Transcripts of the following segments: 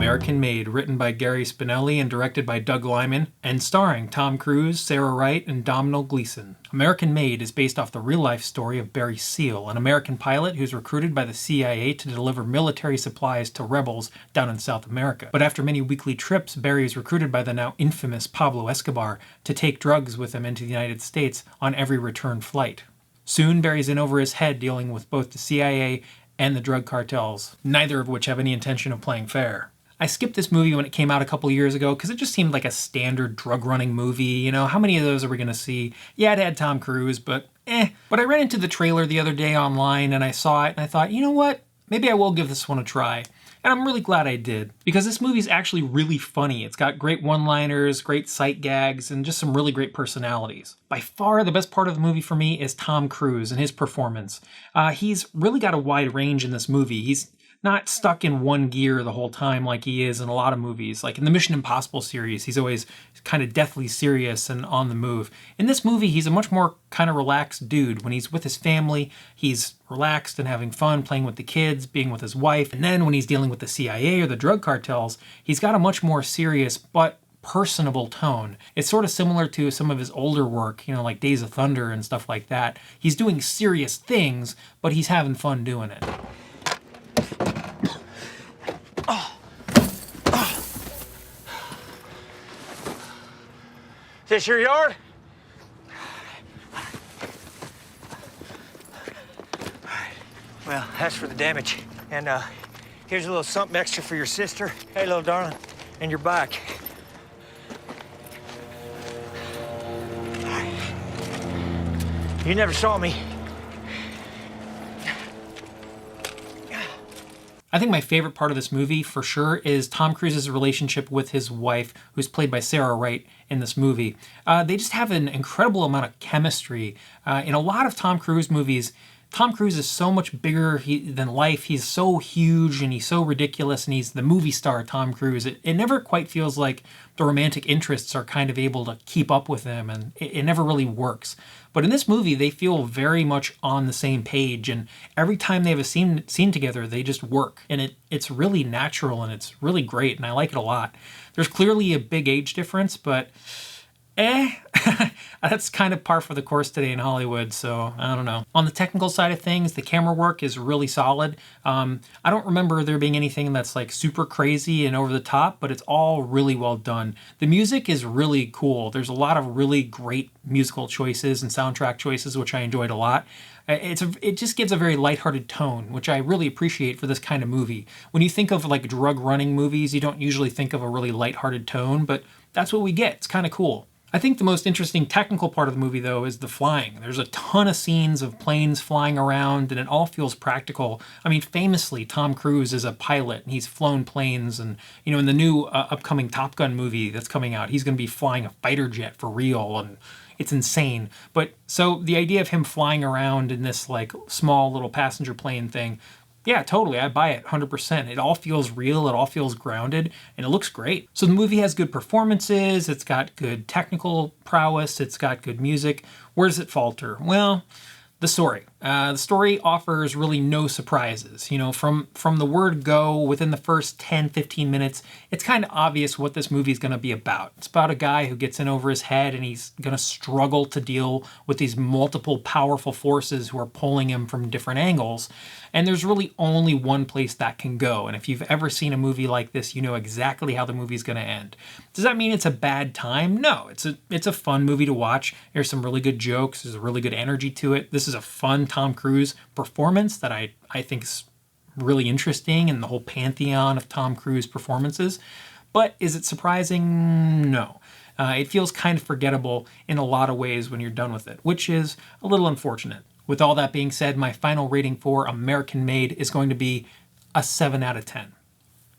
American Made, written by Gary Spinelli and directed by Doug Liman, and starring Tom Cruise, Sarah Wright, and Domhnall Gleeson. American Made is based off the real-life story of Barry Seal, an American pilot who's recruited by the CIA to deliver military supplies to rebels down in South America. But after many weekly trips, Barry is recruited by the now infamous Pablo Escobar to take drugs with him into the United States on every return flight. Soon, Barry's in over his head dealing with both the CIA and the drug cartels, neither of which have any intention of playing fair. I skipped this movie when it came out a couple years ago because it just seemed like a standard drug-running movie. You know, how many of those are we going to see? Yeah, it had Tom Cruise, but But I ran into the trailer the other day online and I saw it and I thought, you know what? Maybe I will give this one a try. And I'm really glad I did, because this movie's actually really funny. It's got great one-liners, great sight gags, and just some really great personalities. By far, the best part of the movie for me is Tom Cruise and his performance. He's really got a wide range in this movie. He's not stuck in one gear the whole time like he is in a lot of movies. Like in the Mission Impossible series, he's always kind of deathly serious and on the move. In this movie, he's a much more kind of relaxed dude. When he's with his family, he's relaxed and having fun, playing with the kids, being with his wife. And then when he's dealing with the CIA or the drug cartels, he's got a much more serious but personable tone. It's sort of similar to some of his older work, you know, like Days of Thunder and stuff like that. He's doing serious things, but he's having fun doing it. Is this your yard? Well, that's for the damage. And here's a little something extra for your sister. Hey, little darling, and your bike. You never saw me. I think my favorite part of this movie, for sure, is Tom Cruise's relationship with his wife, who's played by Sarah Wright in this movie. They just have an incredible amount of chemistry. In a lot of Tom Cruise movies, Tom Cruise is so much bigger than life. He's so huge and he's so ridiculous, and he's the movie star Tom Cruise. It never quite feels like the romantic interests are kind of able to keep up with him, and it never really works. But in this movie, they feel very much on the same page, and every time they have a scene together, they just work. And it's really natural and it's really great, and I like it a lot. There's clearly a big age difference, but that's kind of par for the course today in Hollywood, so I don't know. On the technical side of things, the camera work is really solid. I don't remember there being anything that's like super crazy and over the top, but it's all really well done. The music is really cool. There's a lot of really great musical choices and soundtrack choices, which I enjoyed a lot. It just gives a very lighthearted tone, which I really appreciate for this kind of movie. When you think of like drug running movies, you don't usually think of a really lighthearted tone, but that's what we get. It's kind of cool. I think the most interesting technical part of the movie, though, is the flying. There's a ton of scenes of planes flying around, and it all feels practical. I mean, famously, Tom Cruise is a pilot, and he's flown planes, and, you know, in the new upcoming Top Gun movie that's coming out, he's going to be flying a fighter jet for real, and it's insane. But, so, the idea of him flying around in this, like, small little passenger plane thing, yeah, totally. I buy it 100%. It all feels real. It all feels grounded, and it looks great. So the movie has good performances. It's got good technical prowess. It's got good music. Where does it falter? Well, the story. The story offers really no surprises. You know, from the word go, within the first 10, 15 minutes, it's kind of obvious what this movie is going to be about. It's about a guy who gets in over his head and he's going to struggle to deal with these multiple powerful forces who are pulling him from different angles. And there's really only one place that can go. And if you've ever seen a movie like this, you know exactly how the movie's going to end. Does that mean it's a bad time? No, it's a fun movie to watch. There's some really good jokes. There's a really good energy to it. This is a fun Tom Cruise performance that I think is really interesting in the whole pantheon of Tom Cruise performances. But is it surprising? No. It feels kind of forgettable in a lot of ways when you're done with it, which is a little unfortunate. With all that being said, my final rating for American Made is going to be a 7 out of 10.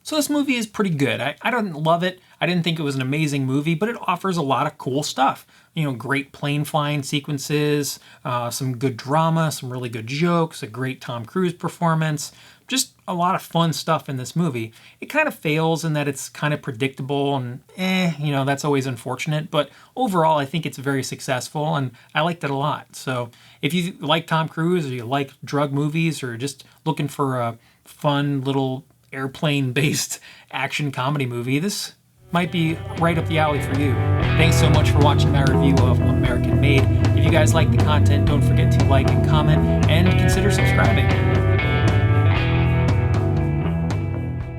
So this movie is pretty good. I don't love it. I didn't think it was an amazing movie, but it offers a lot of cool stuff. You know, great plane flying sequences, some good drama, some really good jokes, a great Tom Cruise performance, just a lot of fun stuff in this movie. It kind of fails in that it's kind of predictable and you know, that's always unfortunate. But overall, I think it's very successful and I liked it a lot. So if you like Tom Cruise or you like drug movies or just looking for a fun little airplane-based action comedy movie, this might be right up the alley for you. Thanks so much for watching my review of American Made. If you guys like the content, don't forget to like and comment and consider subscribing.